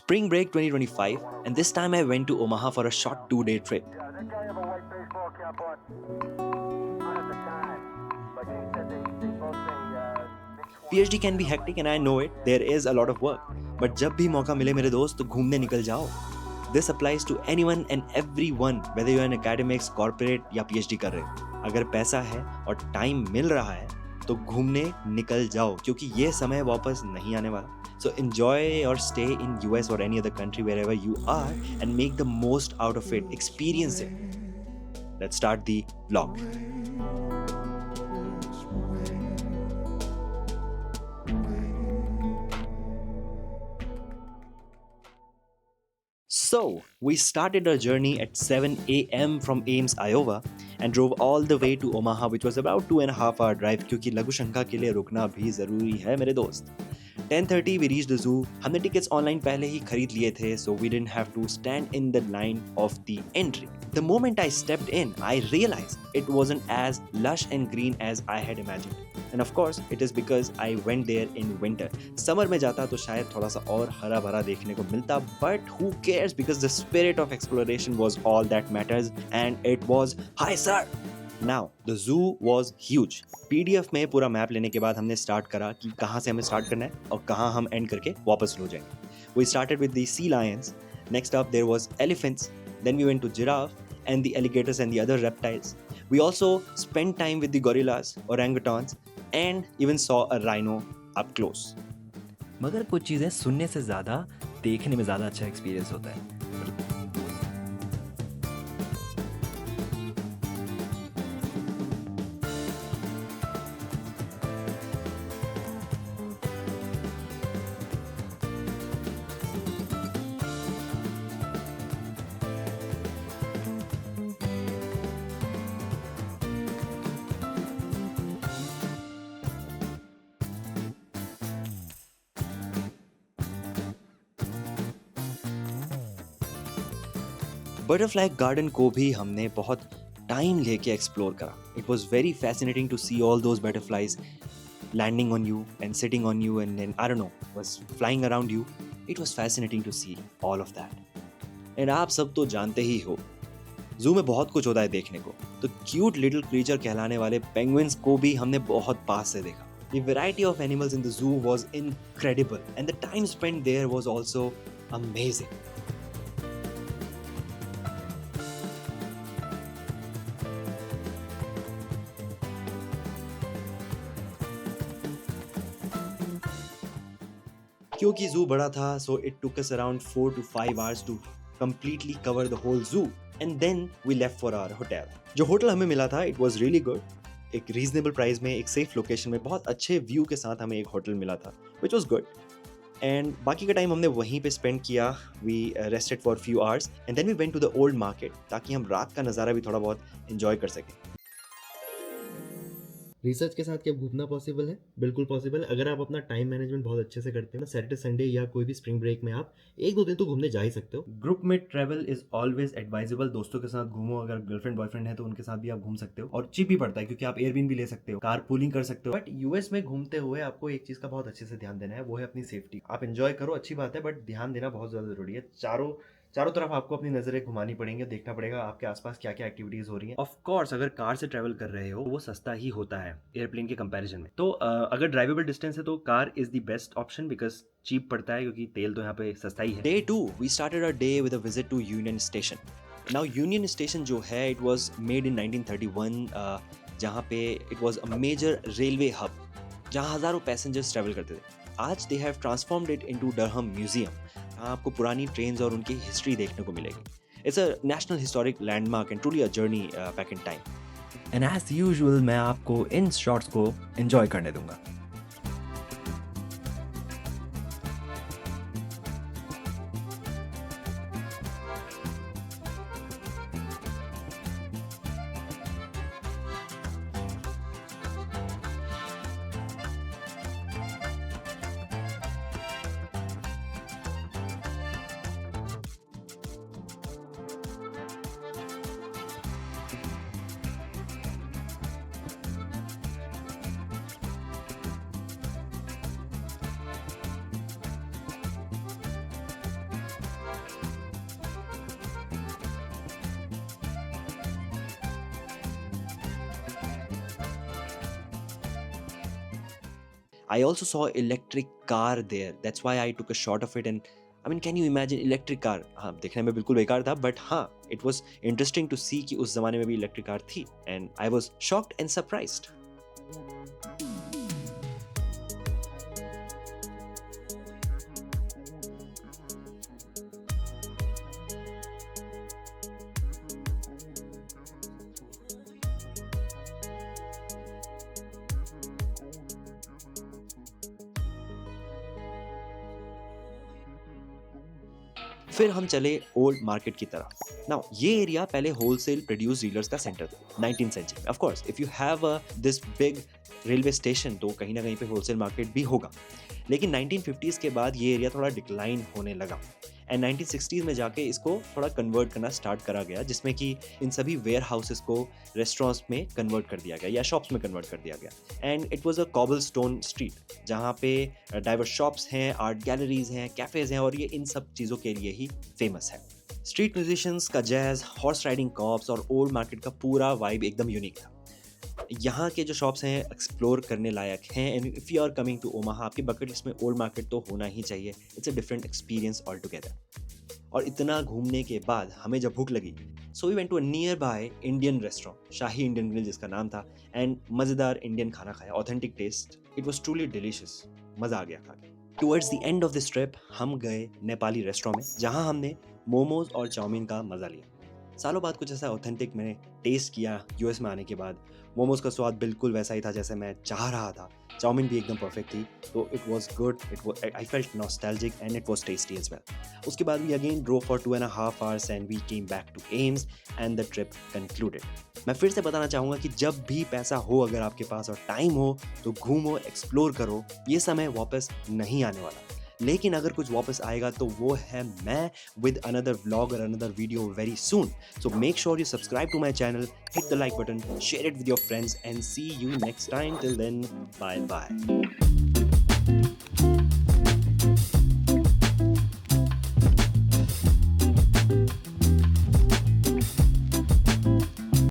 Spring break 2025, and this time I went to Omaha for a short 2-day trip. Yeah, that guy have a white baseball cap on. Not at the time, but he said they both say PhD can be hectic and I know it, there is a lot of work. But जब भी मौका मिले मेरे दोस्त तो घूमने निकल जाओ. This applies to anyone and everyone, whether you're in academics, corporate या PhD कर रहे हो. अगर पैसा है और टाइम मिल रहा है तो घूमने निकल जाओ क्योंकि ये समय वापस नहीं आने वाला. So enjoy or stay in US or any other country wherever you are and make the most out of it. Experience it. Let's start the vlog. So, we started our journey at 7 a.m. from Ames, Iowa and drove all the way to Omaha, which was about 2.5 hour drive क्योंकि लघुशंका के लिए रुकना भी ज़रूरी है मेरे दोस्त. 10:30 we reached the zoo. हमने tickets online पहले ही खरीद लिए थे, so we didn't have to stand in the line of the entry. The moment I stepped in, I realized it wasn't as lush and green as I had imagined. And of course, it is because I went there in winter. Summer में जाता तो शायद थोड़ा सा और हरा भरा देखने को मिलता, but who cares because the spirit of exploration was all that matters and it was hi sir. Now, the zoo was huge. PDF में पूरा मैप लेने के बाद हमने स्टार्ट करा कि कहाँ से हमें स्टार्ट करना है और कहाँ हम एंड करके वापस हो जाएंगे. We started with the sea lions. Next up there was elephants. Then we went to giraffe and the alligators and the other reptiles. We also spent time with the gorillas, orangutans and even saw a rhino up close. मगर कुछ चीज़ें सुनने से ज़्यादा देखने में ज़्यादा अच्छा एक्सपीरियंस होता है. बटरफ्लाई गार्डन को भी हमने बहुत टाइम लेके एक्सप्लोर करा. It was very fascinating to see all those butterflies landing on you and sitting on you and then I don't know was flying around you. It was fascinating to see all of that. And आप सब तो जानते ही हो जू में बहुत कुछ होता है देखने को. तो क्यूट लिटिल क्रीचर कहलाने वाले पेंगुइन्स को भी हमने बहुत पास से देखा. The variety of animals in the zoo was incredible and the time spent there was also amazing. क्योंकि जू बड़ा था so it took us around 4 to 5 hours to completely cover the whole zoo and then we left for our hotel. जो hotel हमें मिला था it was really good. एक reasonable price में एक सेफ लोकेशन में बहुत अच्छे व्यू के साथ हमें एक होटल मिला था which was good. एंड बाकी का टाइम हमने वहीं पे स्पेंड किया. We rested for few hours and then we went to the old market ताकि हम रात का नज़ारा भी थोड़ा बहुत एंजॉय कर सकें. रिसर्च के साथ क्या घूमना पॉसिबल है? बिल्कुल पॉसिबल है. अगर आप अपना टाइम मैनेजमेंट बहुत अच्छे से करते हैं ना, सैटरडे संडे या कोई भी स्प्रिंग ब्रेक में आप 1-2 दिन तो घूमने जा ही सकते हो. ग्रुप में ट्रैवल इज ऑलवेज एडवाइजेबल. दोस्तों के साथ घूमो. अगर गर्लफ्रेंड बॉयफ्रेंड है तो उनके साथ भी आप घूम सकते हो और चीप भी पड़ता है क्योंकि आप एयरबीएनबी ले सकते हो, कार पूलिंग कर सकते हो. बट यूएस में घूमते हुए आपको एक चीज़ का बहुत अच्छे से ध्यान देना है, वो है अपनी सेफ्टी. आप एंजॉय करो, अच्छी बात है, बट ध्यान देना बहुत ज़्यादा ज़रूरी है. चारों तरफ आपको अपनी नज़रें घुमानी पड़ेंगी, देखना पड़ेगा आपके आसपास क्या क्या एक्टिविटीज़ हो रही हैं. ऑफ कोर्स अगर कार से ट्रैवल कर रहे हो वो सस्ता ही होता है एयरप्लेन के कंपैरिजन में. तो अगर ड्राइवेबल डिस्टेंस है तो car is the best option because cheap पड़ता है क्योंकि तेल तो यहाँ पे सस्ता ही है. Day 2, we started our day with a visit to Union Station. Now Union Station जो है it was made in 1931 जहाँ पे it was a major railway hub जहाँ हज़ारों पैसेंजर्स ट्रैवल करते थे. आज they have transformed it into Durham Museum. यहाँ आपको पुरानी ट्रेन्स और उनकी हिस्ट्री देखने को मिलेगी. It's a national historic landmark and truly a journey back in time. And as usual मैं आपको इन शॉट्स को एंजॉय करने दूंगा. I also saw electric car there. That's why I took a shot of it. And I mean, can you imagine electric car? हाँ, देखने में बिल्कुल बेकार था, but हाँ, it was interesting to see कि उस ज़माने में भी electric car थी. And I was shocked and surprised. फिर हम चले ओल्ड मार्केट की तरफ। नाउ ये एरिया पहले होलसेल प्रोड्यूस डीलर्स का सेंटर था 19th century. Of course if you have this big railway station तो कहीं ना कहीं पे होलसेल मार्केट भी होगा, लेकिन 1950s के बाद ये एरिया थोड़ा डिक्लाइन होने लगा एंड 1960s में जाके इसको थोड़ा कन्वर्ट करना स्टार्ट करा गया, जिसमें कि इन सभी वेयर हाउसेस को रेस्टोरेंट्स में कन्वर्ट कर दिया गया या शॉप्स में कन्वर्ट कर दिया गया। And it was a cobble stone street जहाँ पे डाइवर्स शॉप्स हैं, आर्ट गैलरीज हैं, कैफ़ेज़ हैं और ये इन सब चीज़ों के लिए ही फेमस है। स्ट्रीट म्यूजिशियंस का जैज़, हॉर्स राइडिंग कॉप्स और ओल्ड मार्केट का पूरा वाइब एकदम यूनिक था। यहाँ के जो शॉप्स हैं एक्सप्लोर करने लायक हैं and if you are coming to Omaha आपकी बकेट लिस्ट में ओल्ड मार्केट तो होना ही चाहिए। It's a different experience all together. और इतना घूमने के बाद हमें जब भूख लगी so we went to a nearby Indian restaurant, Shahi Indian grill जिसका नाम था, एंड मज़ेदार इंडियन खाना खाया, authentic taste, it was truly delicious, मज़ा आ गया खा के। Towards the end of this trip हम गए नेपाली रेस्टोरेंट में जहाँ हमने मोमोज और चाउमीन का मज़ा लिया। सालों बाद कुछ ऐसा ऑथेंटिक मैंने टेस्ट किया यूएस में आने के बाद। मोमोज का स्वाद बिल्कुल वैसा ही था जैसे मैं चाह रहा था, चाउमीन भी एकदम परफेक्ट थी, तो it was good, I felt nostalgic and it was tasty as well. उसके बाद we again drove for 2.5 hours and we came back to Ames and the trip concluded. मैं फिर से बताना चाहूँगा कि जब भी पैसा हो अगर आपके पास और टाइम हो तो घूमो, एक्सप्लोर करो, ये समय वापस नहीं आने वाला। लेकिन अगर कुछ वापस आएगा तो वो है मैं विद अनदर व्लॉग और another video very soon. So make sure you subscribe to my channel, hit the like button, share it with your friends and see you next time. Till then, bye bye.